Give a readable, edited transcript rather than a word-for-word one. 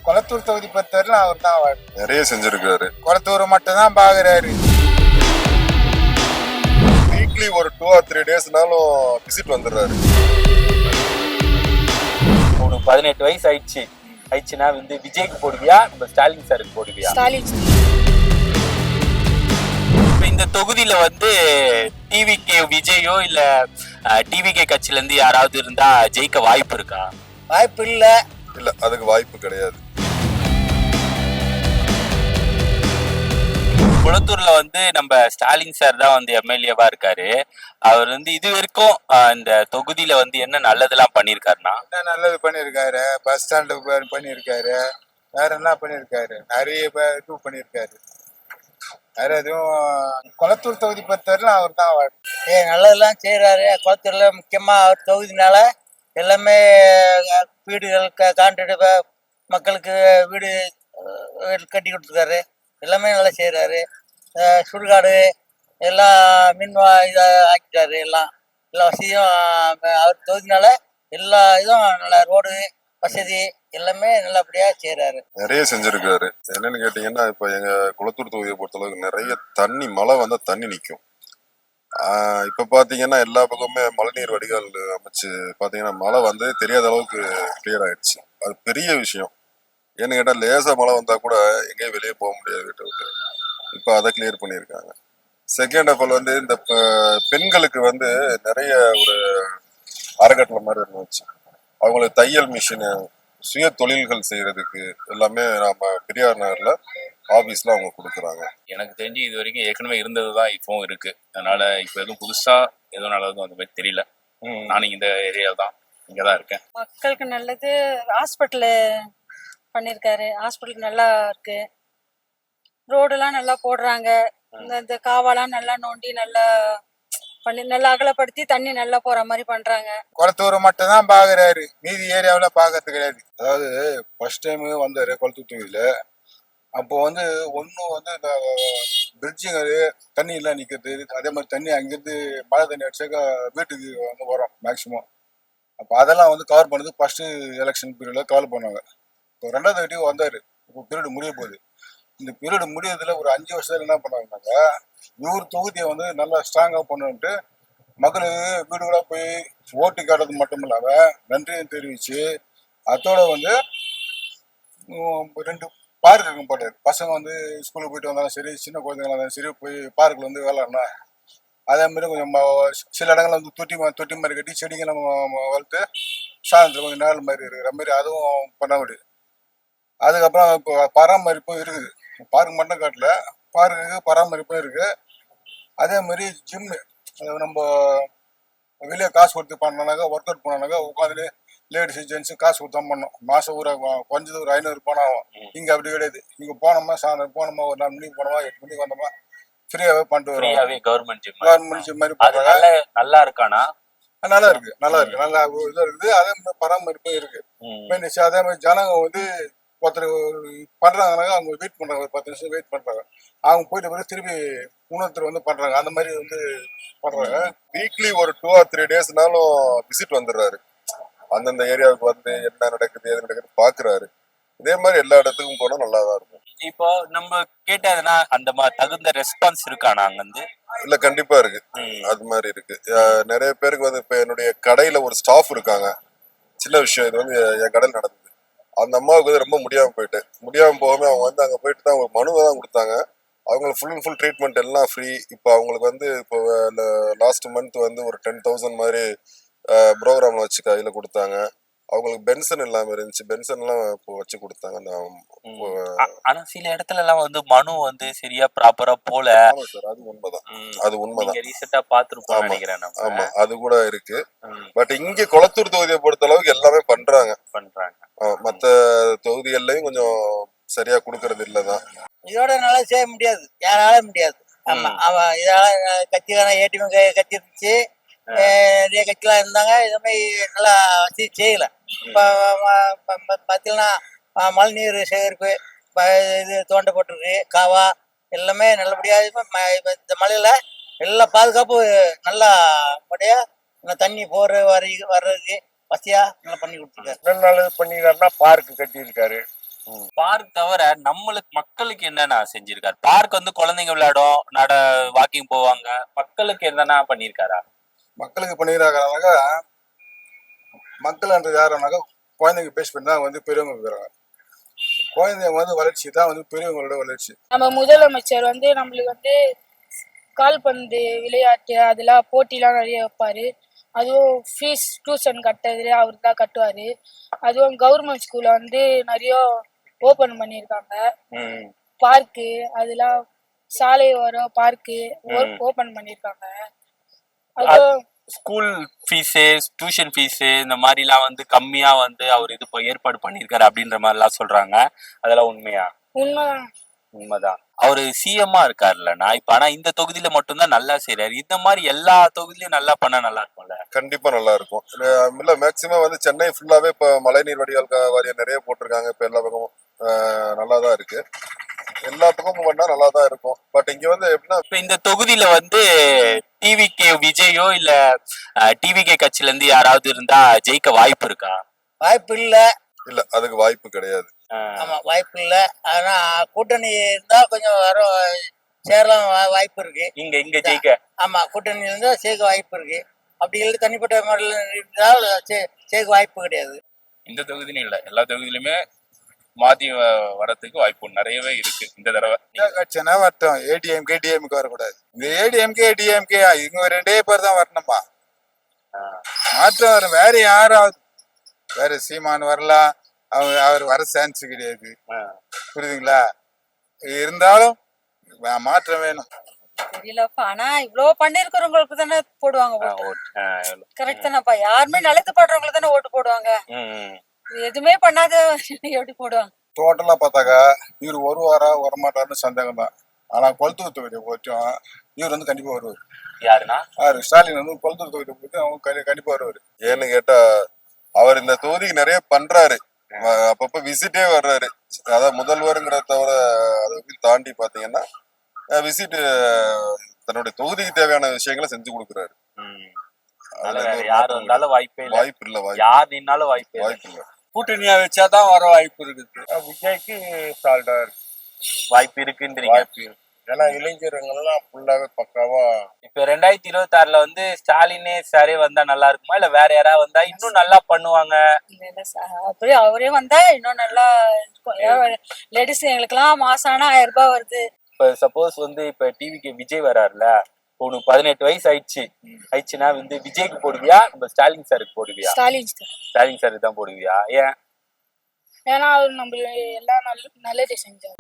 கொளத்தூர் தொகுதி பொறுத்தவரையிலும் அவர் தான் நிறைய செஞ்சிருக்காரு. கொளத்தூர் மட்டும் தான் பாக்குறாரு. வீக்லி ஒரு 2 or 3 டேஸ்னாலும் விசிட் வந்துடுறாரு. உனக்கு 18 வயசு ஆயிடுச்சுன்னா வந்து விஜய்க்கு போடுவியா நம்ம ஸ்டாலின் சாருக்கு போடுவியா? ஸ்டாலின். இப்ப இந்த தொகுதியில வந்து டிவிகே விஜயோ இல்ல டிவிகே கட்சியில இருந்து யாராவது இருந்தா ஜெயிக்க வாய்ப்பு இருக்கா? வாய்ப்பு இல்ல. அதுக்கு வாய்ப்பு கிடையாது. குளத்தூர்ல வந்து நம்ம ஸ்டாலின் சார் தான் வந்து எம்எல்ஏவா இருக்காரு. அவர் வந்து இது வரைக்கும் இந்த தொகுதியில வந்து என்ன நல்லதெல்லாம் பண்ணிருக்காருன்னா? என்ன நல்லது பண்ணியிருக்காரு, பஸ் ஸ்டாண்டு பண்ணியிருக்காரு, வேற என்ன பண்ணியிருக்காரு, நிறைய இது பண்ணியிருக்காரு. வேற எதுவும் கொளத்தூர் தொகுதி பொறுத்தவரையிலும் அவர் தான் நல்லதெல்லாம் செய்யறாரு. குளத்தூர்ல முக்கியமா அவர் தொகுதினால எல்லாமே வீடுகள் கான்ட்ராக்ட் மக்களுக்கு வீடு கட்டி கொடுத்துருக்காரு. எல்லாமே நல்லா செய்யறாரு. சுடுகாடு எல்லாம் இதை ஆக்கிட்டாரு. எல்லா வசதியும் அவர் தொகுதினால எல்லா இதுவும் நல்லா ரோடு வசதி எல்லாமே நல்லபடியா செய்யறாரு. நிறைய செஞ்சிருக்காரு. என்னன்னு கேட்டீங்கன்னா, இப்ப எங்க குளத்தூர் தொகுதியை பொறுத்தளவுக்கு நிறைய தண்ணி, மழை வந்தா தண்ணி நிற்கும். இப்ப பாத்தீங்கன்னா எல்லா பக்கமே மழைநீர் வடிகால் அமைச்சு பாத்தீங்கன்னா மழை வந்து தெரியாத அளவுக்கு கிளியர் ஆயிடுச்சு. அது பெரிய விஷயம். ஏன்னு கேட்டா லேசா மழை வந்தா கூட எங்கேயும் வெளியே போக முடியாது வீட்டை விட்டு. இப்ப அதை கிளியர் பண்ணியிருக்காங்க. செகண்ட் ஆஃப் ஆல் வந்து இந்த பெண்களுக்கு வந்து நிறைய ஒரு அறக்கட்டளை மாதிரி இருந்துச்சு. அவங்களுக்கு தையல் மிஷினு, சுய தொழில்கள் செய்யறதுக்கு எல்லாமே நம்ம பெரியார் நகர்ல ஆபீஸ்ல அவங்க கொடுக்குறாங்க. எனக்கு தெரிஞ்சு இது வரைக்கும் ஏற்கனவே இருந்ததுதான் இப்பவும் இருக்கு. அதனால இப்ப எதுவும் புதுசா எதுவும் நல்லதும் அந்த மாதிரி தெரியல. நானும் இந்த ஏரியா தான், இங்கதான் இருக்கேன். மக்களுக்கு நல்லது ஹாஸ்பிட்டலு பண்ணியிருக்காரு. ஹாஸ்பிட்டல் நல்லா இருக்கு. ரோடெல்லாம் நல்லா போடுறாங்க. இந்த காவாலாம் நல்லா நோண்டி நல்லா பண்ணி நல்லா அகலப்படுத்தி தண்ணி நல்லா போற மாதிரி பண்றாங்க. கொளத்தூர் மட்டும் தான் பாக்குறாரு, மீதி ஏரியாவில பாக்குறது கிடையாது. அதாவது ஃபர்ஸ்ட் டைம் வந்தாரு கொளத்தூர் தொகுதியில. அப்போ வந்து ஒன்றும் வந்து இந்த பிரிட்ஜுங்க தண்ணி எல்லாம் நிற்கிறது. அதே மாதிரி தண்ணி அங்கேருந்து மழை தண்ணி அடிச்சாக்கா வீட்டுக்கு வந்து வரும் மேக்சிமம். அப்போ அதெல்லாம் வந்து கவர் பண்ணது ஃபர்ஸ்ட் எலெக்ஷன் பீரியட்ல கவர் பண்ணாங்க. இப்போ ரெண்டாவது வாட்டி வந்தார். இப்போ பீரியட் முடிய போகுது. இந்த பீரியட் முடியறதுல ஒரு 5 வருஷத்துல என்ன பண்ணாங்கன்னாக்கா, இவர் தொகுதியை வந்து நல்லா ஸ்ட்ராங்காக பண்ணுன்ட்டு மக்களுக்கு வீடு கூட போய் ஓட்டு காட்டுறது மட்டும் இல்லாம நன்றியும் தெரிவிச்சு, அதோட வந்து 2 பார்க் இருக்கும் போட்டார். பசங்க வந்து ஸ்கூலுக்கு போயிட்டு வந்தாலும் சரி, சின்ன குழந்தைங்களா இருந்தாலும் சரி, போய் பார்க்கில் வந்து விளாட்லாம். அதே மாதிரி கொஞ்சம் சில இடங்கள்ல வந்து தொட்டி மாதிரி கட்டி செடிங்களை வளர்த்து சாயந்தரம் கொஞ்சம் நேரம் மாதிரி இருக்கிற மாதிரி அதுவும் பண்ண முடியுது. அதுக்கப்புறம் இப்போ பராமரிப்பும் இருக்குது. பார்க் மட்டும் காட்டல, பார்க்குக்கு பராமரிப்பும் இருக்கு. அதே மாதிரி ஜிம்மு நம்ம வெளியே காசு கொடுத்து பண்ணனாக்கா, ஒர்க் அவுட் பண்ணானாக்கா உட்காந்து லேடிஸு ஜென்ஸு காசு கொடுத்தா பண்ணோம். மாதம் குறைஞ்சது ஒரு 500 பணம் ஆகும். இங்கே அப்படி கிடையாது. இங்கே போனோமா, சாயந்தரம் போனோமா, ஒரு 4 மணிக்கு போனோமா, 8 மணிக்கு வந்தோமா, ஃப்ரீயாவே பண்ணிட்டு வரோம். கவர்மெண்ட் ஜிம் மாதிரி நல்லா இருக்கானா? நல்லா இருக்கு. நல்லா இதாக இருக்குது. அதே மாதிரி பராமரிப்பும் இருக்கு. அதே மாதிரி ஜனங்க வந்து ஒருத்தர் பண்றாங்கனாக்கா அவங்க வெயிட் பண்றாங்க, ஒரு 10 நிமிஷம் வெயிட் பண்றாங்க. அவங்க போயிட்ட பிறகு திருப்பி இன்னொருத்தர் வந்து பண்றாங்க. அந்த மாதிரி வந்து பண்றாங்க. வீக்லி ஒரு 2 or 3 டேஸ்னாலும் விசிட் வந்துடுறாரு. அந்தந்த ஏரியாவுக்கு வந்து என்ன நடக்குது, எது நடக்குது பாக்குறாரு. இதே மாதிரி எல்லா இடத்துக்கும் போனா நல்லாதான் இருக்கும். இப்போ நம்ம கேட்டதுன்னா அந்த மாதிரி தகுந்த ரெஸ்பான்ஸ் இருக்கானா அங்க வந்து? இல்ல, கண்டிப்பா இருக்கு. அது மாதிரி இருக்கு. நிறைய பேருக்கு வந்து இப்ப என்னுடைய கடையில ஒரு ஸ்டாஃப் இருக்காங்க. சின்ன விஷயம், இது வந்து என் கடையில் நடந்தது. அந்த அம்மாவுக்கு வந்து ரொம்ப முடியாம போகாம அவங்க வந்து அங்க போயிட்டு தான் ஒரு மனுவை தான் கொடுத்தாங்க. அவங்களுக்கு ஃபுல் அண்ட் ஃபுல் ட்ரீட்மெண்ட் எல்லாம் ஃப்ரீ. இப்போ அவங்களுக்கு வந்து இப்போ லாஸ்ட் மந்த் வந்து ஒரு 10,000 மாதிரி ப்ரோக்ராம்ல வச்சு கையில கொடுத்தாங்க. அவங்களுக்கு பென்ஷன் இல்லாம இருந்துச்சு, பென்ஷன் எல்லாம் இப்போ வச்சு கொடுத்தாங்க. ஆனா சில இடத்துல எல்லாம் வந்து மனு வந்து சரியா ப்ராப்பரா போல. அது உண்மைதான். ரீசெண்டா பாத்துருப்போம் நினைக்கிறேன். ஆமா, அது கூட இருக்கு. பட் இங்க கொளத்தூர் தொகுதியை பொறுத்த அளவுக்கு எல்லாமே பண்றாங்க. மத்த தொகுதிகள்லயும் கொஞ்சம் சரியா கொடுக்கறது இல்லதான். இதோட நல்லா செய்ய முடியாது, யாரால முடியாது. ஆமா, அவன் இதனால கட்சிக்கான ஏடிஎம் கட்சி இருந்துச்சு, நிறைய கட்சிலாம் இருந்தாங்க. இது மாதிரி நல்லா வச்சு செய்யல. இப்போ பார்த்தீங்கன்னா மழைநீர் சேகரிப்பு இது தோண்டப்பட்டிருக்கு. காவா எல்லாமே நல்லபடியாக இந்த மழையில எல்லா பாதுகாப்பு நல்லா படியா தண்ணி வர்றதுக்கு வசதியா நல்லா பண்ணி கொடுத்துருக்காரு. நல்லது பண்ணிருக்காருன்னா பார்க் கட்டியிருக்காரு. பார்க் தவிர நம்மளுக்கு மக்களுக்கு என்னென்ன செஞ்சிருக்காரு? பார்க் வந்து குழந்தைங்க விளையாடும், வாக்கிங் போவாங்க. மக்களுக்கு என்னென்ன பண்ணியிருக்காரா? மக்களுக்கு பண்ணிக்கிறாங்கனாக்கா மக்கள்ன்றது யாருனாக்கா குழந்தைங்க பேஸ் பண்ணி தான் வந்து பெரியவங்க இருக்கிறாங்க. குழந்தைங்க வந்து வளர்ச்சி தான் வந்து பெரியவங்களோட வளர்ச்சி. நம்ம முதலமைச்சர் வந்து நம்மளுக்கு வந்து கால்பந்து விளையாட்டு அதெல்லாம் போட்டிலாம் நிறைய வைப்பாரு. அதுவும் ஃபீஸ் டியூஷன் கட்டுறதுல அவர் தான் கட்டுவாரு. அதுவும் கவர்மெண்ட் ஸ்கூல்ல வந்து நிறைய ஓப்பன் பண்ணியிருக்காங்க. பார்க்கு அதெல்லாம் சாலை ஓரம் பார்க்கு ஓப்பன் பண்ணியிருக்காங்க. அதுவும் ஸ்கூல் ஃபீஸு, டியூஷன் ஃபீஸு இந்த மாதிரிலாம் வந்து கம்மியா வந்து அவர் இது ஏற்பாடு பண்ணியிருக்காரு அப்படின்ற மாதிரிலாம் சொல்றாங்க. அதெல்லாம் உண்மையா? உண்மைதான். உண்மைதான். அவரு சிஎம்மா இருக்காருல்லண்ணா. இப்ப ஆனா இந்த தொகுதியில மட்டும்தான் நல்லா செய்யறாரு. இந்த மாதிரி எல்லா தொகுதியிலயும் நல்லா பண்ணா நல்லா இருக்கும்ல? கண்டிப்பா நல்லா இருக்கும். இல்ல மேக்சிமம் வந்து சென்னை ஃபுல்லாவே இப்ப மழைநீர் வடிகால் வாரியம் நிறைய போட்டிருக்காங்க. இப்ப எல்லா பக்கமும் நல்லா தான் இருக்கு. எல்லா பக்கமும் பண்ணா நல்லா தான் இருக்கும். பட் இங்க வந்து எப்படின்னா இப்ப இந்த தொகுதியில வந்து டிவிகே விஜயோ இல்ல டிவிகே கட்சியில இருந்து யாராவது இருந்தா ஜெயிக்க வாய்ப்பு இருக்கா? வாய்ப்பு இல்ல. இல்ல அதுக்கு வாய்ப்பு கிடையாது. ஆமா வாய்ப்பு இல்ல. ஆனா கூட்டணி இருந்தா கொஞ்சம் சேரலாம் வாய்ப்பு இருக்கு. இங்க ஜெயிக்க? ஆமா கூட்டணி இருந்தா சேர்க்க வாய்ப்பு இருக்கு. அப்படி இல்லை தனிப்பட்ட முறையில் இருந்தால் சேர்க்க வாய்ப்பு கிடையாது. இந்த தொகுதியும் இல்ல, எல்லா தொகுதியிலுமே மாத்தி வரத்துக்கு வாய்ப்பு நிறையவே இருக்கு. இந்த தடவை கட்சினா வரட்டும், ஏடிஎம்கே டிஎம்கே வரக்கூடாது. இந்த ஏடிஎம்கே டிஎம்கே இவங்க 2 பேர் தான் வரணுமா? மாற்றம் வரும். வேற யாராவது வேற சீமான் வரலாம், அவர் வர சான்ஸ் கிடையாது. புரியுதுங்களா? இருந்தாலும் மாற்றம் வேணும். தெரியலப்பா. ஆனா இவ்வளவு பண்ணிருக்கிறவங்களுக்கு தானே போடுவாங்க. கரெக்ட் தானேப்பா. யாருமே நல்லது பண்றவங்களுக்கு தானே ஓட்டு போடுவாங்க. எதுவுமே பண்ணாத எப்படி போடுவாங்க? டோட்டலா பார்த்தாக்கா இவர் வருவாரா வரமாட்டாருன்னு சந்தேகம் தான். ஆனா கொளத்தூர் தொகுதியை போச்சும் இவர் வந்து கண்டிப்பா வருவார். யாருன்னா? ஸ்டாலின் வந்து கொளத்தூர் தொகுதியை போச்சு அவங்க கண்டிப்பா வருவாரு. ஏன்னு கேட்டா அவர் இந்த தொகுதிக்கு நிறைய பண்றாரு. அப்பப்ப விசிட்டே வர்றாரு. அதாவது முதல்வருங்கிறத தவிர அதை தாண்டி பாத்தீங்கன்னா விசிட் தன்னுடைய தொகுதிக்கு தேவையான விஷயங்களை செஞ்சு கொடுக்குறாரு. யார் வந்தாலும் வாய்ப்பே இல்ல. வாய்ப்பு இல்ல. யார் நின்னாலும் வாய்ப்பு இல்ல. கூட்டணியா வச்சாதான் வர வாய்ப்பு இருக்குது. விஜய்க்கு சால்டா இருக்கு. வாய்ப்பு இருக்குன்றீங்க? ஏன்னா இளைஞர்கள்லாம் ஃபுல்லாவே பக்காவா. இப்ப 2026ல வந்து ஸ்டாலினே சாரே வந்தா நல்லா இருக்குமா, இல்ல வேற யாராவது வந்தா இன்னும் நல்லா பண்ணுவாங்க? அப்படியே அவரே வந்தா இன்னும் நல்லா இருக்கும். லேடிஸ் எங்களுக்கெல்லாம் மாசம் ஆனா 1000 ரூபாய் வருது. இப்ப சப்போஸ் வந்து இப்ப டிவிக்கு விஜய் வராருல, உனக்கு 18 வயசு ஆயிடுச்சுன்னா வந்து விஜய்க்கு போடுவியா, நம்ம ஸ்டாலின் சாருக்கு போடுவியா? ஸ்டாலின் சாருக்கு தான் போடுவியா? ஏன்? ஏன்னா அவர் நம்ம எல்லாம் நல்லதே செஞ்சாரு.